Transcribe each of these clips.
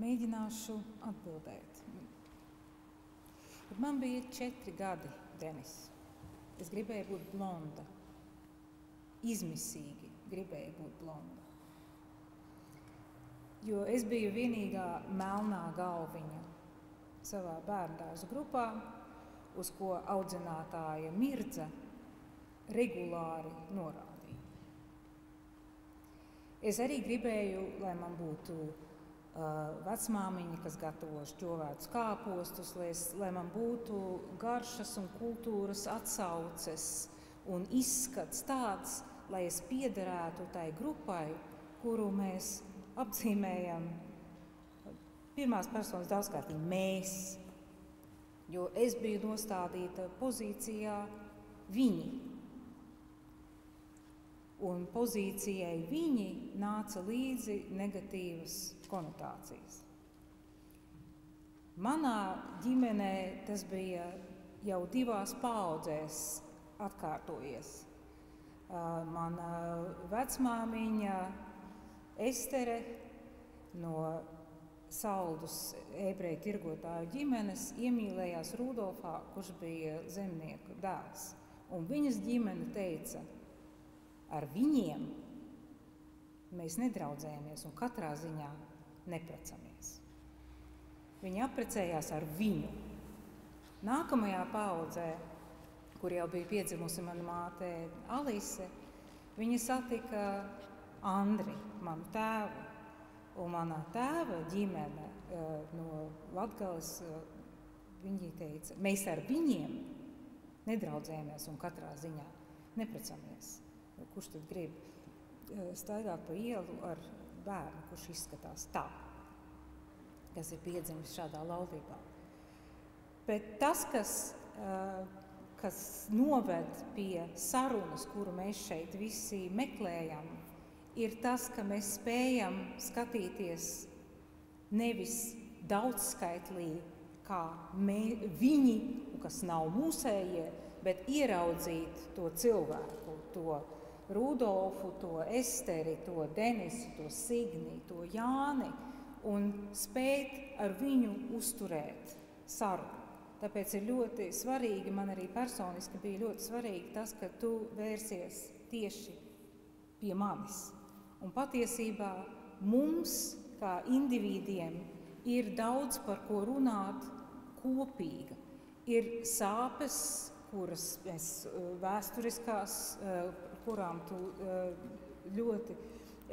Mēģināšu atbildēt. Kad man bija 4 gadi, Denis, es gribēju būt blonda. Izmisīgi gribēju būt blonda. Jo es biju vienīgā melnā galviņa savā bērndārza grupā, uz ko audzinātāja Mirdza regulāri norādīja. Es arī gribēju, lai man būtu vecmāmiņa, kas gatavo šķovētus kāpostus, lai man būtu garšas un kultūras atsauces un izskats tāds, lai es piederētu tai grupai, kuru mēs apzīmējam pirmās personas daudzkārtīgi mēs, jo es biju nostādīta pozīcijā viņi. Un pozīcijai viņi nāca līdzi negatīvas konotācijas. Manā ģimenē tas bija jau 2 paaudzēs atkārtojies. Mana vecmāmiņa Estere no Saldus ebreju tirgotāju ģimenes iemīlējās Rudolfā, kurš bija zemnieku dēls. Un viņas ģimene teica, ar viņiem mēs nedraudzējamies un katrā ziņā neprecamies. Viņi apprecējās ar viņu. Nākamajā paaudzē, kur jau bija piedzimusi mana māte Alise, viņa satika Andri, manu tēvu. Un manā tēva ģimene no Latgales, viņi teica, mēs ar viņiem nedraudzējamies un katrā ziņā neprecamies. Kurš tad grib staigāt pa ielu ar bērnu, kurš izskatās tā, kas ir piedzimis šādā laulībā. Bet tas, kas noved pie sarunas, kuru mēs šeit visi meklējam, ir tas, ka mēs spējam skatīties nevis daudzskaitlī, kā viņi, kas nav mūsējie, bet ieraudzīt to cilvēku, to Rudolfu, to Esteri, to Denisu, to Signi, to Jāni un spēt ar viņu uzturēt sarunu. Tāpēc ir ļoti svarīgi, man arī personiski bija ļoti svarīgi tas, ka tu vērsies tieši pie manis. Un patiesībā mums, kā individiem, ir daudz par ko runāt kopīga. Ir sāpes, kuras mēs vēsturiskās, kurām tu ļoti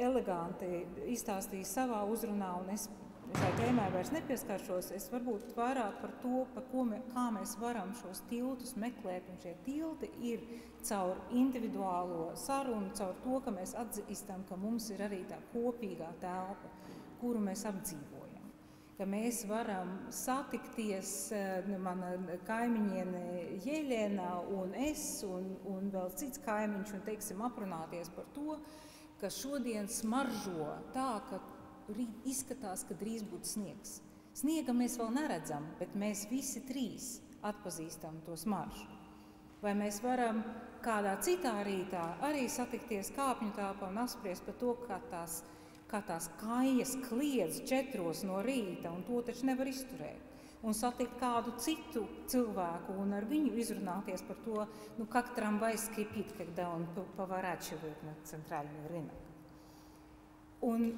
eleganti izstāstīji savā uzrunā, un es šai tēmai vairs nepieskaršos. Es varbūt vairāk par to, kā mēs varam šos tiltus meklēt, un šie tilti ir caur individuālo sarunu, caur to, ka mēs atzīstam, ka mums ir arī tā kopīgā telpa, kuru mēs apdzīvojam. Ka mēs varam satikties, mana kaimiņiene Jeļena un es un vēl cits kaimiņš un, teiksim, aprunāties par to, ka šodien smaržo tā, ka izskatās, ka drīz būtu sniegs. Sniega mēs vēl neredzam, bet mēs visi 3 atpazīstam to smaržu. Vai mēs varam kādā citā rītā arī satikties kāpņu telpā un apspriest par to, kā tās kājas kliedz 4 no rīta, un to taču nevar izturēt. Un satikt kādu citu cilvēku un ar viņu izrunāties par to, как трамвай скрипит, когда он поворачивает на центральный рынок. Un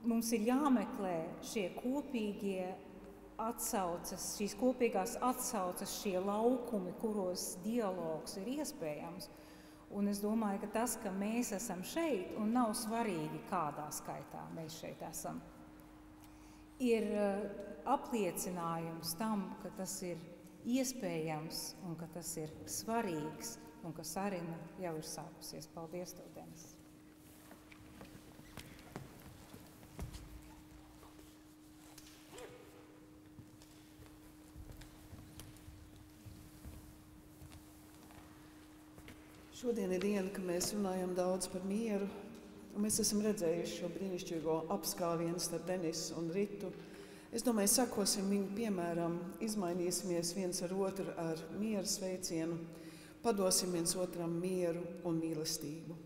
mums ir jāmeklē šie kopīgie atsauces, šīs kopīgās atsauces, šie laukumi, kuros dialogs ir iespējams. Un es domāju, ka tas, ka mēs esam šeit, un nav svarīgi, kādā skaitā mēs šeit esam, ir apliecinājums tam, ka tas ir iespējams un ka tas ir svarīgs un ka saruna jau ir sākusies. Paldies tev, Denis! Šodien ir diena, kad mēs runājam daudz par mieru, un mēs esam redzējuši šo brīnišķīgo apskāvienu starp Denisu un Ritu. Es domāju, sakosim viņu piemēram, izmainīsimies viens ar otru ar miera sveicienu, padosim viens otram mieru un mīlestību.